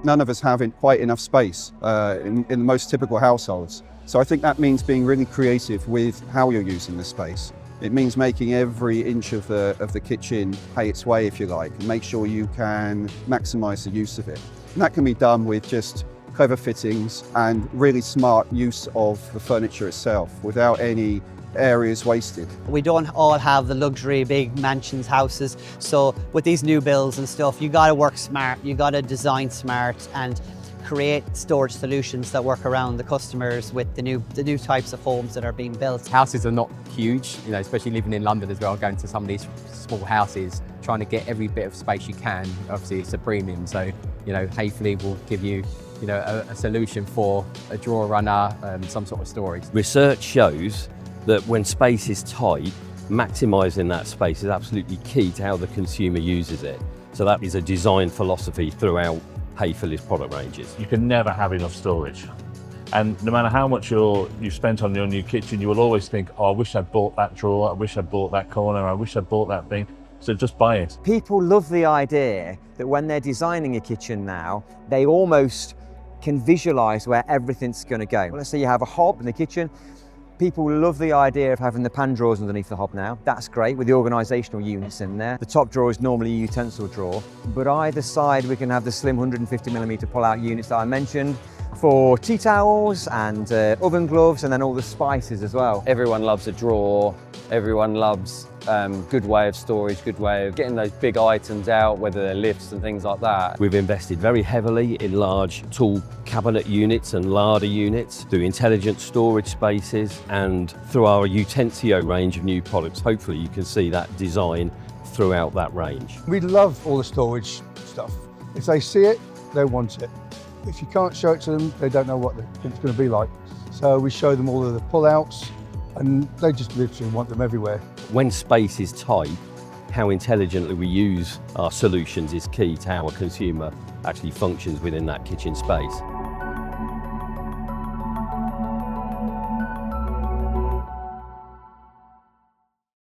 None of us have quite enough space in the most typical households. So I think that means being really creative with how you're using the space. It means making every inch of the kitchen pay its way, if you like, and make sure you can maximise the use of it. And that can be done with just clever fittings and really smart use of the furniture itself without any areas wasted. We don't all have the luxury big mansions, houses, so with these new builds and stuff, you got to work smart, you got to design smart and create storage solutions that work around the customers with the new types of homes that are being built. Houses are not huge, you know, especially living in London as well, going to some of these small houses, trying to get every bit of space you can. Obviously it's a premium, so you know, Häfele will give you, you know, a solution for a drawer runner, some sort of storage. Research shows that when space is tight, maximising that space is absolutely key to how the consumer uses it. So that is a design philosophy throughout Häfele's product ranges. You can never have enough storage. And no matter how much you've spent on your new kitchen, you will always think, oh, I wish I'd bought that drawer, I wish I'd bought that corner, I wish I'd bought that thing. So just buy it. People love the idea that when they're designing a kitchen now, they almost can visualise where everything's going to go. Let's say you have a hob in the kitchen. People love the idea of having the pan drawers underneath the hob now. That's great with the organisational units in there. The top drawer is normally a utensil drawer, but either side we can have the slim 150mm pull-out units that I mentioned for tea towels and oven gloves, and then all the spices as well. Everyone loves a drawer, everyone loves good way of storage, good way of getting those big items out, whether they're lifts and things like that. We've invested very heavily in large tool cabinet units and larder units, through intelligent storage spaces and through our 𝗪𝗓𝗄𝗂 range of new products. Hopefully you can see that design throughout that range. We love all the storage stuff. If they see it, they want it. If you can't show it to them, they don't know what it's going to be like. So we show them all of the pull-outs and they just literally want them everywhere. When space is tight, how intelligently we use our solutions is key to how a consumer actually functions within that kitchen space.